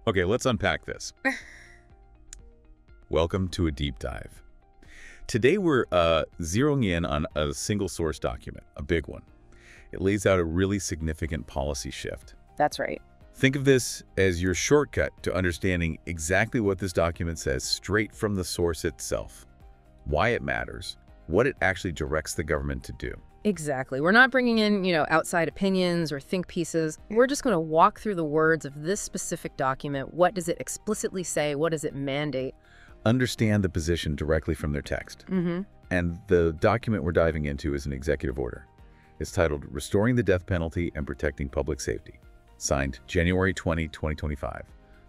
Okay, let's unpack this. Welcome to a deep dive. Today we're zeroing in on a single source document, a big one. It lays out a really significant policy shift. That's right. Think of this as your shortcut to understanding exactly what this document says straight from the source itself, why it matters, what it actually directs the government to do. Exactly. We're not bringing in, outside opinions or think pieces. We're just going to walk through the words of this specific document. What does it explicitly say? What does it mandate? Understand the position directly from their text. And the document we're diving into is an executive order. It's titled Restoring the Death Penalty and Protecting Public Safety, signed January 20, 2025,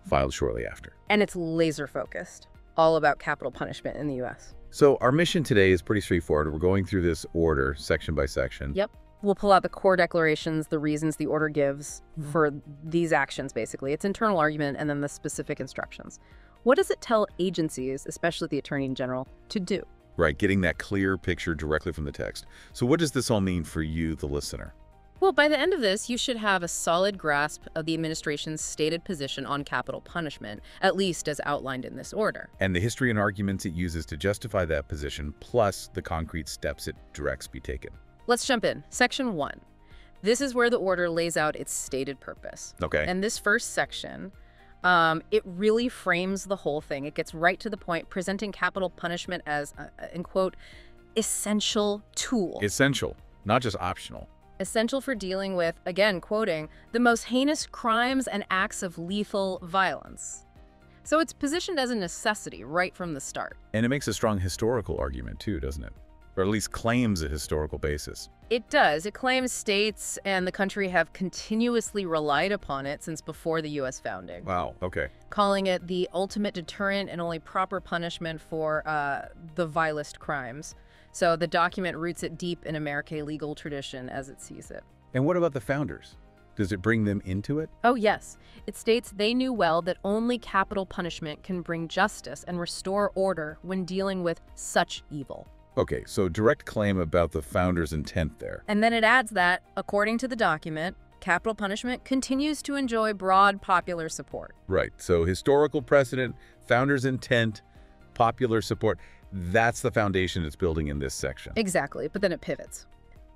filed shortly after. And it's laser focused, all about capital punishment in the U.S. So our mission today is pretty straightforward. We're going through this order section by section. Yep. We'll pull out the core declarations, the reasons the order gives for these actions, basically. Its internal argument and then the specific instructions. What does it tell agencies, especially the Attorney General, to do? Right, getting that clear picture directly from the text. So what does this all mean for you, the listener? Well, by the end of this, you should have a solid grasp of the administration's stated position on capital punishment, at least as outlined in this order. And the history and arguments it uses to justify that position, plus the concrete steps it directs be taken. Let's jump in. Section 1. This is where the order lays out its stated purpose. Okay. And this first section, it really frames the whole thing. It gets right to the point, presenting capital punishment as, in quote, essential tool. Essential, not just optional. Essential for dealing with, again, quoting, the most heinous crimes and acts of lethal violence. So it's positioned as a necessity right from the start. And it makes a strong historical argument too, doesn't it? Or at least claims a historical basis. It does. It claims states and the country have continuously relied upon it since before the U.S. founding. Wow, okay. Calling it the ultimate deterrent and only proper punishment for the vilest crimes. So the document roots it deep in American legal tradition as it sees it. And what about the founders? Does it bring them into it? Oh, yes. It states they knew well that only capital punishment can bring justice and restore order when dealing with such evil. Okay, so direct claim about the founders' intent there. And then it adds that, according to the document, capital punishment continues to enjoy broad popular support. Right, so historical precedent, founders' intent, popular support. That's the foundation it's building in this section. Exactly, but then it pivots.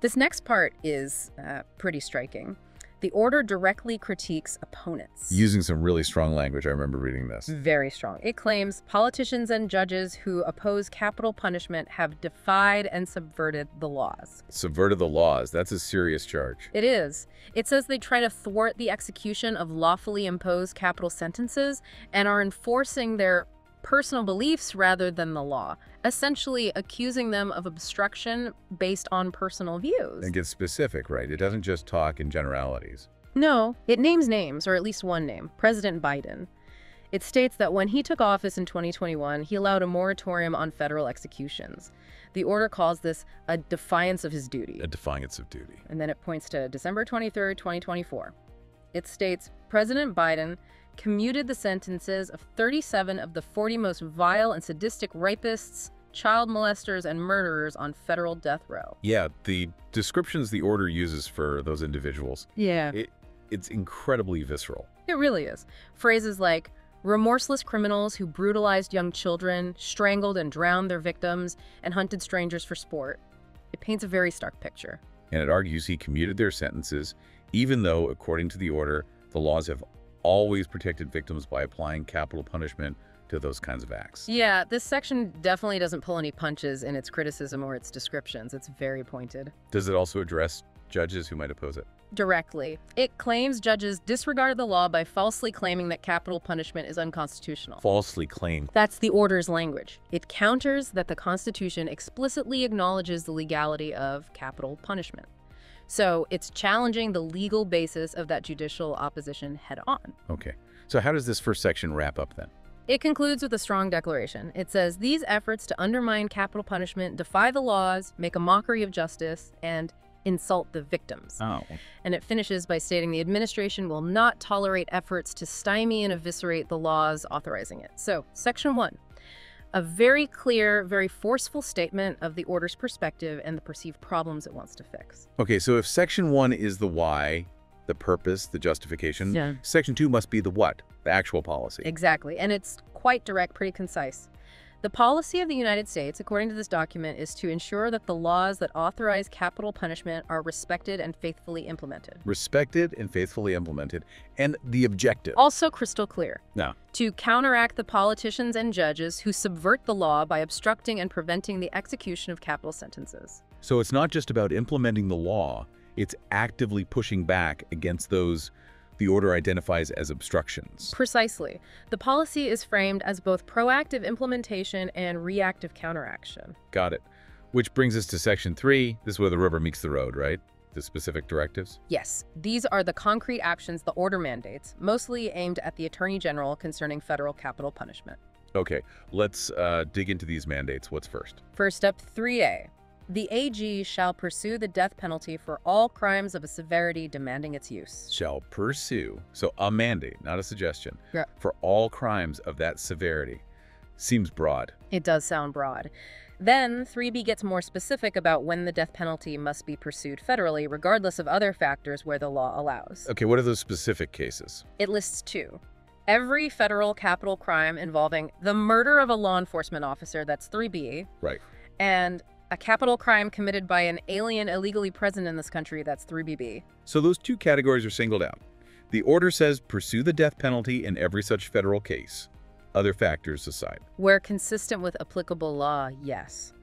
This next part is pretty striking. The order directly critiques opponents. Using some really strong language, I remember reading this. Very strong. It claims politicians and judges who oppose capital punishment have defied and subverted the laws. Subverted the laws. That's a serious charge. It is. It says they try to thwart the execution of lawfully imposed capital sentences and are enforcing their personal beliefs rather than the law, essentially accusing them of obstruction based on personal views. And gets specific, right? It doesn't just talk in generalities. No, it names names, or at least one name, President Biden. It states that when he took office in 2021, he allowed a moratorium on federal executions. The order calls this a defiance of his duty. A defiance of duty. And then it points to December 23rd, 2024. It states, President Biden commuted the sentences of 37 of the 40 most vile and sadistic rapists, child molesters, and murderers on federal death row. Yeah, the descriptions the order uses for those individuals, Yeah. it's incredibly visceral. It really is. Phrases like remorseless criminals who brutalized young children, strangled and drowned their victims, and hunted strangers for sport. It paints a very stark picture. And it argues he commuted their sentences, even though, according to the order, the laws have always protected victims by applying capital punishment to those kinds of acts. Yeah, this section definitely doesn't pull any punches in its criticism or its descriptions. It's very pointed. Does it also address judges who might oppose it? Directly. It claims judges disregarded the law by falsely claiming that capital punishment is unconstitutional. Falsely claimed. That's the order's language. It counters that the Constitution explicitly acknowledges the legality of capital punishment. So it's challenging the legal basis of that judicial opposition head-on. Okay. So how does this first section wrap up then? It concludes with a strong declaration. It says, these efforts to undermine capital punishment defy the laws, make a mockery of justice, and insult the victims. Oh. And it finishes by stating the administration will not tolerate efforts to stymie and eviscerate the laws authorizing it. So, Section 1. A very clear, very forceful statement of the order's perspective and the perceived problems it wants to fix. Okay, so if Section 1 is the why, the purpose, the justification. Yeah. Section 2 must be the what? The actual policy. Exactly, and it's quite direct, pretty concise. The policy of the United States, according to this document, is to ensure that the laws that authorize capital punishment are respected and faithfully implemented. Respected and faithfully implemented. And the objective. Also crystal clear. No. To counteract the politicians and judges who subvert the law by obstructing and preventing the execution of capital sentences. So it's not just about implementing the law, it's actively pushing back against those the order identifies as obstructions. Precisely. The policy is framed as both proactive implementation and reactive counteraction. Got it. Which brings us to Section 3. This is where the rubber meets the road, right? The specific directives? Yes, these are the concrete actions the order mandates, mostly aimed at the Attorney General concerning federal capital punishment. Okay, let's dig into these mandates. What's first? First up, 3A. The AG shall pursue the death penalty for all crimes of a severity demanding its use. Shall pursue. So a mandate, not a suggestion. Yeah. For all crimes of that severity. Seems broad. It does sound broad. Then 3B gets more specific about when the death penalty must be pursued federally, regardless of other factors where the law allows. Okay, what are those specific cases? It lists 2. Every federal capital crime involving the murder of a law enforcement officer, that's 3B. Right. And a capital crime committed by an alien illegally present in this country, that's 3BB. So those 2 categories are singled out. The order says pursue the death penalty in every such federal case. Other factors aside. Where consistent with applicable law, yes.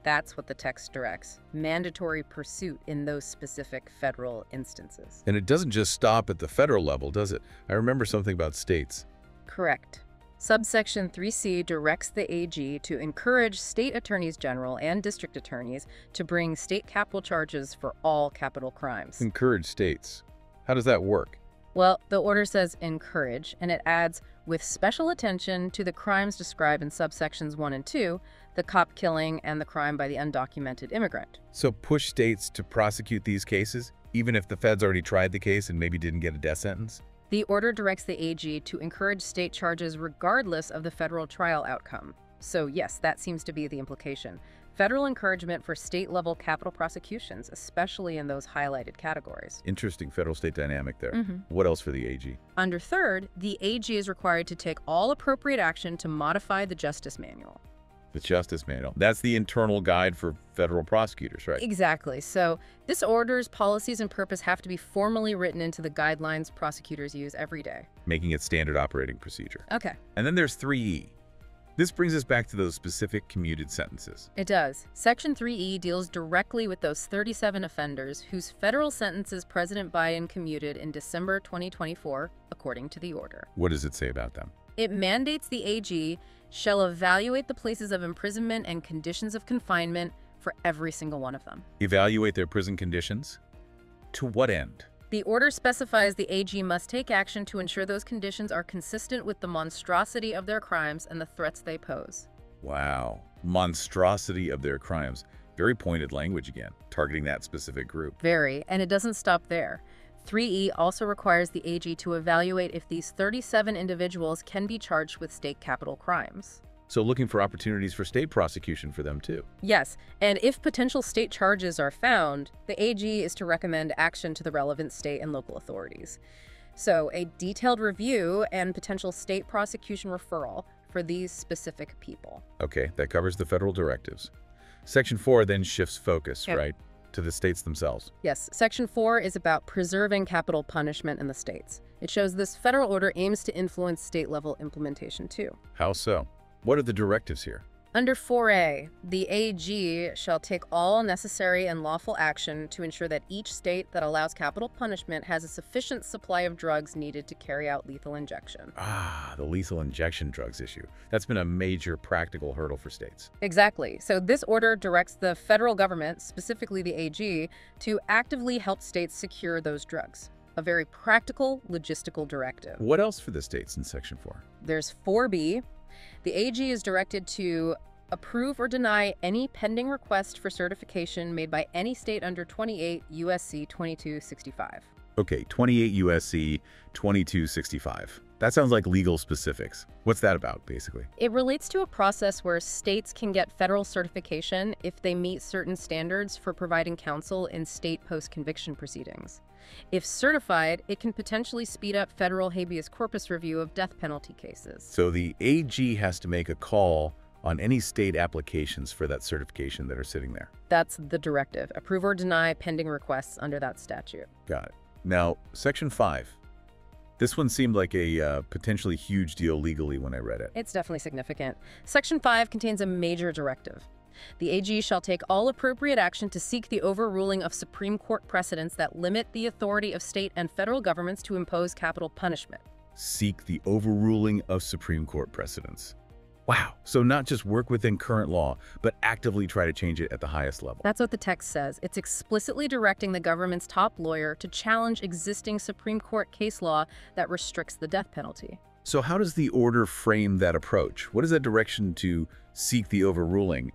That's what the text directs. Mandatory pursuit in those specific federal instances. And it doesn't just stop at the federal level, does it? I remember something about states. Correct. Subsection 3C directs the AG to encourage state attorneys general and district attorneys to bring state capital charges for all capital crimes. Encourage states. How does that work? Well, the order says encourage, and it adds, with special attention to the crimes described in subsections 1 and 2, the cop killing and the crime by the undocumented immigrant. So push states to prosecute these cases, even if the feds already tried the case and maybe didn't get a death sentence? The order directs the AG to encourage state charges regardless of the federal trial outcome. So yes, that seems to be the implication. Federal encouragement for state-level capital prosecutions, especially in those highlighted categories. Interesting federal-state dynamic there. Mm-hmm. What else for the AG? Under 3rd, the AG is required to take all appropriate action to modify the Justice Manual. The Justice Manual. That's the internal guide for federal prosecutors, right? Exactly. So this order's policies and purpose have to be formally written into the guidelines prosecutors use every day. Making it standard operating procedure. Okay. And then there's 3E. This brings us back to those specific commuted sentences. It does. Section 3E deals directly with those 37 offenders whose federal sentences President Biden commuted in December 2024, according to the order. What does it say about them? It mandates the AG shall evaluate the places of imprisonment and conditions of confinement for every single one of them. Evaluate their prison conditions? To what end? The order specifies the AG must take action to ensure those conditions are consistent with the monstrosity of their crimes and the threats they pose. Wow. Monstrosity of their crimes. Very pointed language again, targeting that specific group. Very, and it doesn't stop there. 3E also requires the AG to evaluate if these 37 individuals can be charged with state capital crimes. So looking for opportunities for state prosecution for them too. Yes, and if potential state charges are found, the AG is to recommend action to the relevant state and local authorities. So a detailed review and potential state prosecution referral for these specific people. Okay, that covers the federal directives. Section 4 then shifts focus, right, to the states themselves. Yes, Section 4 is about preserving capital punishment in the states. It shows this federal order aims to influence state-level implementation too. How so? What are the directives here? Under 4A, the AG shall take all necessary and lawful action to ensure that each state that allows capital punishment has a sufficient supply of drugs needed to carry out lethal injection. Ah, the lethal injection drugs issue. That's been a major practical hurdle for states. Exactly. So this order directs the federal government, specifically the AG, to actively help states secure those drugs. A very practical, logistical directive. What else for the states in Section 4? There's 4B. The AG is directed to approve or deny any pending request for certification made by any state under 28 U.S.C. 2265. Okay, 28 U.S.C. 2265. That sounds like legal specifics. What's that about, basically? It relates to a process where states can get federal certification if they meet certain standards for providing counsel in state post-conviction proceedings. If certified, it can potentially speed up federal habeas corpus review of death penalty cases. So the AG has to make a call on any state applications for that certification that are sitting there. That's the directive. Approve or deny pending requests under that statute. Got it. Now, Section 5. This one seemed like a potentially huge deal legally when I read it. It's definitely significant. Section 5 contains a major directive. The AG shall take all appropriate action to seek the overruling of Supreme Court precedents that limit the authority of state and federal governments to impose capital punishment. Seek the overruling of Supreme Court precedents. Wow. So not just work within current law, but actively try to change it at the highest level. That's what the text says. It's explicitly directing the government's top lawyer to challenge existing Supreme Court case law that restricts the death penalty. So how does the order frame that approach? What is that direction to seek the overruling?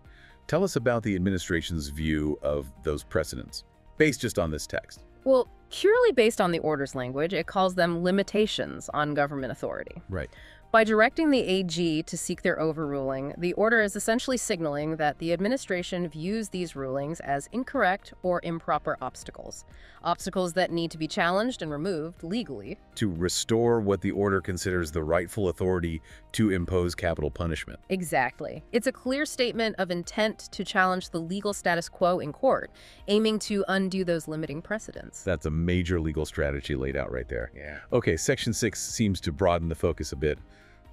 Tell us about the administration's view of those precedents, based just on this text. Well, purely based on the order's language, it calls them limitations on government authority. Right. By directing the AG to seek their overruling, the order is essentially signaling that the administration views these rulings as incorrect or improper obstacles that need to be challenged and removed legally. To restore what the order considers the rightful authority to impose capital punishment. Exactly. It's a clear statement of intent to challenge the legal status quo in court, aiming to undo those limiting precedents. That's a major legal strategy laid out right there. Yeah. Okay, Section 6 seems to broaden the focus a bit.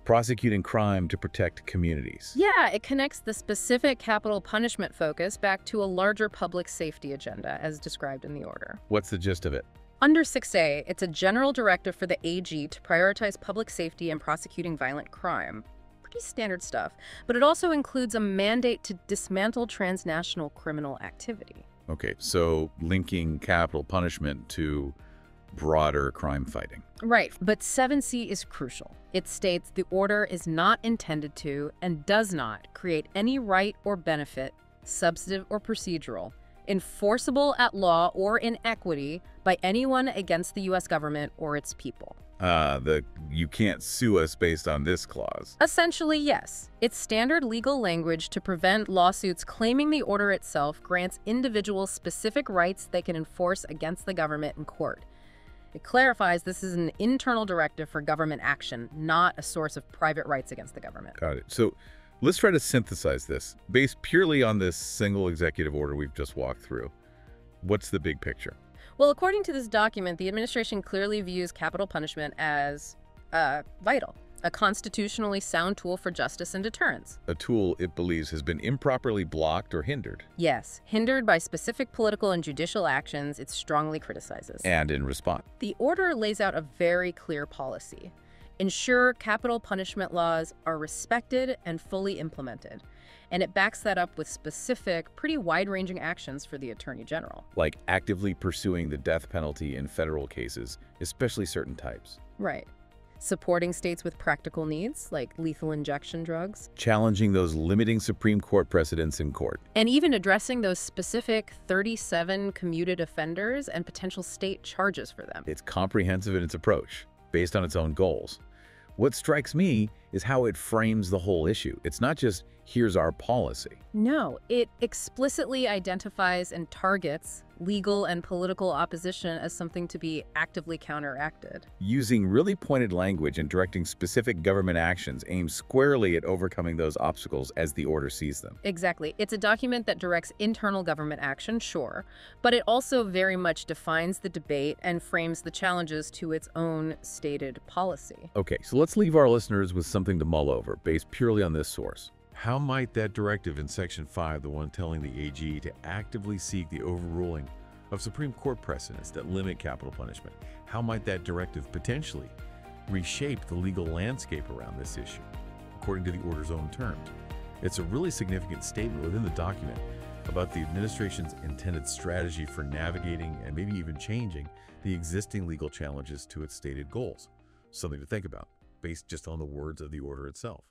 Prosecuting crime to protect communities. Yeah, it connects the specific capital punishment focus back to a larger public safety agenda, as described in the order. What's the gist of it? Under 6A, it's a general directive for the AG to prioritize public safety and prosecuting violent crime. Pretty standard stuff. But it also includes a mandate to dismantle transnational criminal activity. Okay, so linking capital punishment to broader crime fighting. Right, but 7C is crucial. It states the order is not intended to and does not create any right or benefit, substantive or procedural, enforceable at law or in equity by anyone against the U.S. government or its people. You can't sue us based on this clause. Essentially, yes. It's standard legal language to prevent lawsuits claiming the order itself grants individuals specific rights they can enforce against the government in court. It clarifies this is an internal directive for government action, not a source of private rights against the government. Got it. So let's try to synthesize this. Based purely on this single executive order we've just walked through, what's the big picture? Well, according to this document, the administration clearly views capital punishment as vital, a constitutionally sound tool for justice and deterrence. A tool it believes has been improperly blocked or hindered. Yes, hindered by specific political and judicial actions it strongly criticizes. And in response. The order lays out a very clear policy. Ensure capital punishment laws are respected and fully implemented. And it backs that up with specific, pretty wide-ranging actions for the Attorney General. Like actively pursuing the death penalty in federal cases, especially certain types. Right. Supporting states with practical needs, like lethal injection drugs. Challenging those limiting Supreme Court precedents in court. And even addressing those specific 37 commuted offenders and potential state charges for them. It's comprehensive in its approach, based on its own goals. What strikes me is how it frames the whole issue. It's not just, here's our policy. No, it explicitly identifies and targets legal and political opposition as something to be actively counteracted. Using really pointed language and directing specific government actions aimed squarely at overcoming those obstacles as the order sees them. Exactly. It's a document that directs internal government action, sure, but it also very much defines the debate and frames the challenges to its own stated policy. Okay, so let's leave our listeners with something to mull over, based purely on this source. How might that directive in Section 5, the one telling the AG to actively seek the overruling of Supreme Court precedents that limit capital punishment, how might that directive potentially reshape the legal landscape around this issue, according to the order's own terms? It's a really significant statement within the document about the administration's intended strategy for navigating and maybe even changing the existing legal challenges to its stated goals. Something to think about, based just on the words of the order itself.